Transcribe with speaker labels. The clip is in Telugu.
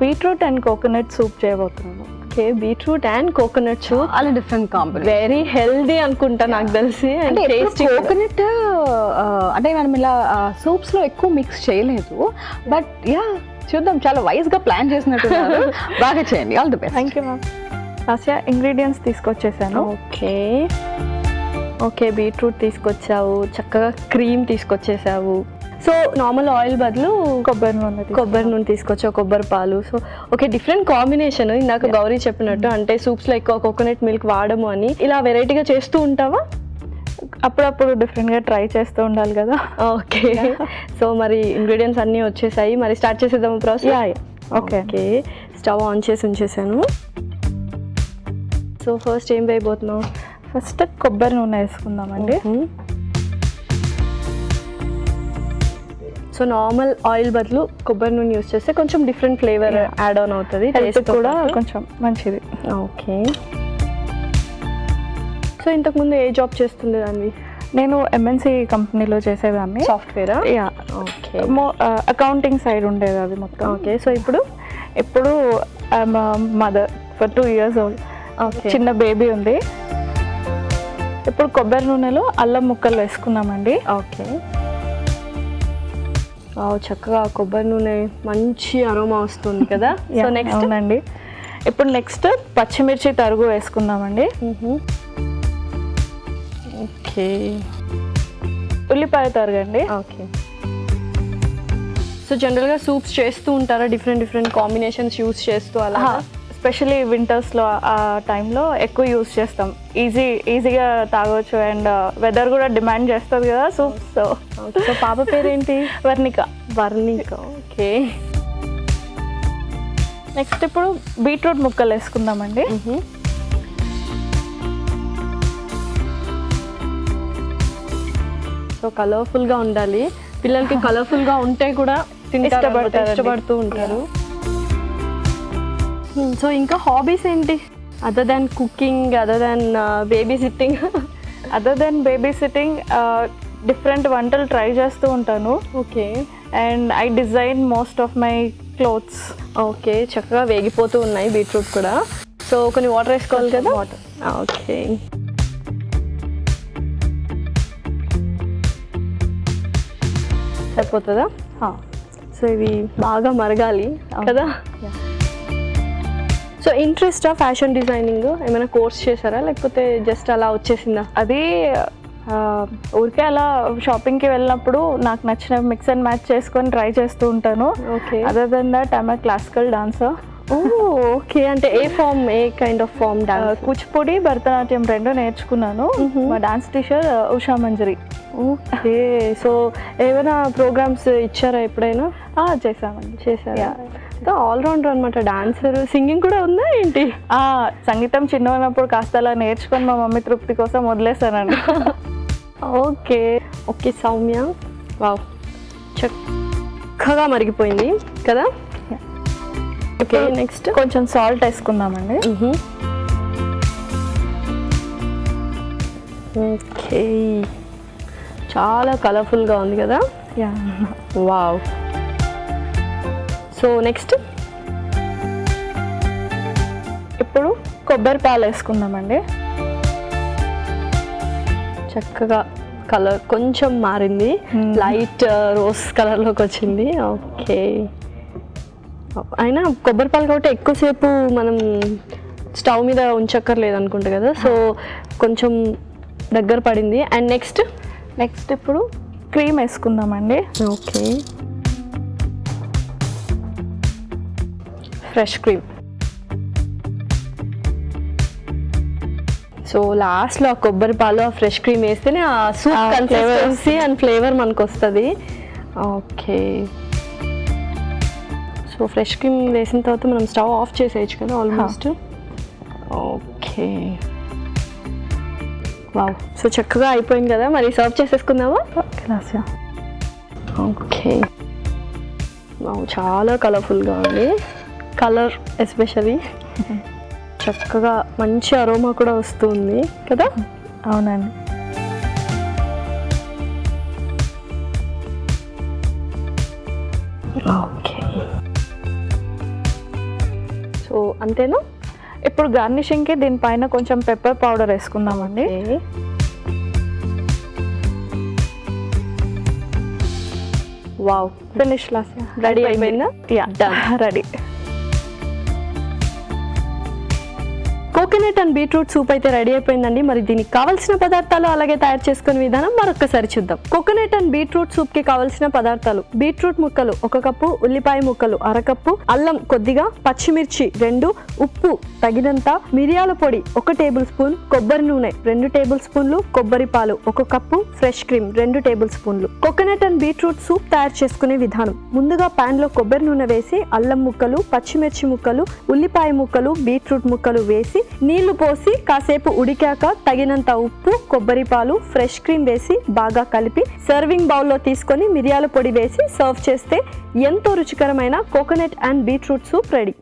Speaker 1: బీట్రూట్ అండ్ కోకోనట్ సూప్ చేయబోతున్నాను.
Speaker 2: Okay, beetroot and coconut soup
Speaker 1: చాలా డిఫరెంట్ కాంబినేషన్,
Speaker 2: వెరీ హెల్దీ అనుకుంటా నాకు తెలిసి.
Speaker 1: అంటే కోకోనట్ అంటే మనం ఇలా సూప్స్ లో ఎక్కువ మిక్స్ చేయలేదు, బట్ యా చూద్దాం, చాలా వైజ్ గా ప్లాన్ చేసినట్టు. బాగా చేయండి, all the best.
Speaker 2: Thank you ma'am.
Speaker 1: Lasya ingredients తీసుకొచ్చేసాను.
Speaker 2: ఓకే ఓకే, బీట్రూట్ తీసుకొచ్చావు, చక్కగా క్రీమ్ తీసుకొచ్చేసావు. సో నార్మల్ ఆయిల్ బదులు కొబ్బరి నూనె తీసుకొచ్చావు, కొబ్బరి పాలు. So okay, different combination. ఇందాక గౌరీ చెప్పినట్టు అంటే సూప్స్లో ఎక్కువ కోకోనట్ మిల్క్ వాడము అని. ఇలా వెరైటీగా చేస్తూ ఉంటావా?
Speaker 1: అప్పుడప్పుడు డిఫరెంట్గా ట్రై చేస్తూ ఉండాలి కదా.
Speaker 2: ఓకే, సో మరి ఇంగ్రీడియంట్స్ అన్నీ వచ్చేసాయి, మరి స్టార్ట్ చేసేద్దాము process.
Speaker 1: Okay
Speaker 2: okay, stove on చేసి ఉంచేసాను. సో ఫస్ట్ ఏం వేయబోతున్నావు?
Speaker 1: ఫస్ట్ కొబ్బరి నూనె వేసుకుందామండి.
Speaker 2: సో నార్మల్ ఆయిల్ బదులు కొబ్బరి నూనె యూస్ చేస్తే కొంచెం డిఫరెంట్ ఫ్లేవర్ యాడ్ ఆన్ అవుతుంది,
Speaker 1: టేస్ట్ కూడా కొంచెం మంచిది.
Speaker 2: ఓకే, సో ఇంతకుముందు ఏ జాబ్ చేస్తుంది దాన్ని?
Speaker 1: నేను ఎంఎన్సి కంపెనీలో చేసేదాన్ని,
Speaker 2: సాఫ్ట్వేరా?
Speaker 1: యా.
Speaker 2: ఓకే,
Speaker 1: అకౌంటింగ్ సైడ్ ఉండేది అది మొత్తం.
Speaker 2: ఓకే, సో
Speaker 1: ఇప్పుడు I'm mother for 2 years old.
Speaker 2: Okay,
Speaker 1: చిన్న బేబీ ఉంది. ఇప్పుడు కొబ్బరి నూనెలో అల్లం ముక్కలు వేసుకున్నామండి.
Speaker 2: ఓకే, చక్కగా కొబ్బరి నూనె మంచి అరోమా వస్తుంది కదా. So next?
Speaker 1: అవునండి, ఇప్పుడు నెక్స్ట్ పచ్చిమిర్చి తరుగు వేసుకుందామండి.
Speaker 2: ఓకే,
Speaker 1: ఉల్లిపాయ తరుగండి.
Speaker 2: ఓకే, సో జనరల్గా సూప్స్ చేస్తూ ఉంటారా డిఫరెంట్ కాంబినేషన్స్ యూస్ చేస్తూ అలా?
Speaker 1: ఎస్పెషలీ వింటర్స్లో ఆ టైంలో ఎక్కువ యూస్ చేస్తాం, ఈజీగా తాగొచ్చు, అండ్ వెదర్ కూడా డిమాండ్ చేస్తుంది కదా సూప్స్.
Speaker 2: సో పాప పేరేంటి?
Speaker 1: వర్ణిక.
Speaker 2: ఓకే,
Speaker 1: నెక్స్ట్ ఇప్పుడు బీట్రూట్ ముక్కలు వేసుకుందామండి.
Speaker 2: సో కలర్ఫుల్గా ఉండాలి, పిల్లలకి కలర్ఫుల్గా ఉంటే కూడా ఇష్టపడుతూ ఉంటారు. సో ఇంకా హాబీస్ ఏంటి other than cooking, other than baby sitting?
Speaker 1: Different వంటలు ట్రై చేస్తూ ఉంటాను.
Speaker 2: Okay,
Speaker 1: and I design most of my clothes.
Speaker 2: Okay, చక్కగా వేగిపోతూ ఉన్నాయి బీట్రూట్ కూడా. సో కొన్ని వాటర్ వేసుకోవాలి కదా.
Speaker 1: వాటర్.
Speaker 2: ఓకే, సరిపోతుందా? సో ఇవి బాగా మరగాలి కదా. సో ఇంట్రెస్ట్ ఫ్యాషన్ డిజైనింగ్ ఏమైనా కోర్స్ చేశారా, లేకపోతే జస్ట్ అలా వచ్చేసిందా?
Speaker 1: అది ఊరికే అలా షాపింగ్కి వెళ్ళినప్పుడు నాకు నచ్చిన మిక్స్ అండ్ మ్యాచ్ చేసుకొని ట్రై చేస్తూ ఉంటాను.
Speaker 2: Okay,
Speaker 1: other than that I'm classical dancer.
Speaker 2: Okay, అంటే ఏ kind of form?
Speaker 1: Kuchipudi, Bharatanatyam రెండు నేర్చుకున్నాను. మా dance teacher Usha Manjari.
Speaker 2: Okay, so ఏమైనా ప్రోగ్రామ్స్ ఇచ్చారా ఎప్పుడైనా?
Speaker 1: చేశామండి.
Speaker 2: చేశారా? ఆల్రౌండర్ అనమాట, డాన్సర్. సింగింగ్ కూడా ఉందా ఏంటి?
Speaker 1: సంగీతం చిన్న ఉన్నప్పుడు కాస్త అలా నేర్చుకొని మా మమ్మీ తృప్తి కోసం వదిలేసానండి.
Speaker 2: ఓకే ఓకే, సౌమ్య, వావ్, చక్కగా మరిగిపోయింది కదా. ఓకే, నెక్స్ట్
Speaker 1: కొంచెం సాల్ట్ వేసుకుందామండి.
Speaker 2: ఓకే, చాలా కలర్ఫుల్గా ఉంది కదా. వావ్. సో నెక్స్ట్
Speaker 1: ఇప్పుడు కొబ్బరి పాలు వేసుకుందామండి.
Speaker 2: చక్కగా కలర్ కొంచెం మారింది, లైట్ రోజ్ కలర్లోకి వచ్చింది. ఓకే, అయినా కొబ్బరి పాలు కాబట్టి ఎక్కువసేపు మనం స్టవ్ మీద ఉంచక్కర్లేదు అనుకుంటా కదా. సో కొంచెం దగ్గర పడింది. అండ్
Speaker 1: నెక్స్ట్ ఇప్పుడు క్రీమ్ వేసుకుందామండి.
Speaker 2: Okay, fresh cream. సో లాస్ట్లో ఆ కొబ్బరి పాలు, ఆ ఫ్రెష్ క్రీమ్ వేస్తేనే ఆ సూప్ కన్సిస్టెన్సీ అండ్ ఫ్లేవర్ మనకు వస్తుంది. ఓకే, సో ఫ్రెష్ క్రీమ్ వేసిన తర్వాత మనం స్టవ్ ఆఫ్ చేసేయచ్చు కదా ఆల్మోస్ట్. Okay, wow. సో చక్కగా అయిపోయింది కదా, మరి సర్వ్ చేసేసుకుందామా? ఓకే, వావ్, చాలా కలర్ఫుల్గా ఉంది. కలర్ ఎస్పెషలీ చక్కగా మంచి అరోమా కూడా వస్తుంది కదా.
Speaker 1: అవునండి.
Speaker 2: ఓకే, అంతేనా?
Speaker 3: ఇప్పుడు గార్నిషింగ్కి దీనిపైన కొంచెం పెప్పర్ పౌడర్ వేసుకుందామండి.
Speaker 2: వావ్,
Speaker 3: ఫినిష్ లాస్
Speaker 2: రెడీ అయిపోయిందా?
Speaker 3: Ready.
Speaker 2: Coconut and beetroot soup అయితే రెడీ అయిపోయిందండి. మరి దీనికి కావాల్సిన పదార్థాలు అలాగే తయారు చేసుకునే విధానం మరొకసారి చూద్దాం. కోకోనట్ అండ్ బీట్రూట్ సూప్ కి కావాల్సిన పదార్థాలు: బీట్రూట్ ముక్కలు 1 కప్పు, ఉల్లిపాయ ముక్కలు 1/2 కప్పు, అల్లం కొద్దిగా, పచ్చిమిర్చి 2, ఉప్పు తగినంత, మిరియాల పొడి 1 టేబుల్ స్పూన్, కొబ్బరి నూనె 2 టేబుల్ స్పూన్లు, కొబ్బరి పాలు 1 కప్పు, ఫ్రెష్ క్రీమ్ 2 టేబుల్ స్పూన్లు. కోకోనట్ అండ్ బీట్రూట్ సూప్ తయారు చేసుకునే విధానం: ముందుగా పాన్ లో కొబ్బరి నూనె వేసి అల్లం ముక్కలు, పచ్చిమిర్చి ముక్కలు, ఉల్లిపాయ ముక్కలు, బీట్రూట్ ముక్కలు వేసి నీళ్లు పోసి కాసేపు ఉడికాక తగినంత ఉప్పు, కొబ్బరి పాలు, ఫ్రెష్ క్రీమ్ వేసి బాగా కలిపి సర్వింగ్ బౌల్లో తీసుకొని మిరియాల పొడి వేసి సర్వ్ చేస్తే ఎంతో రుచికరమైన coconut and beetroot soup ready.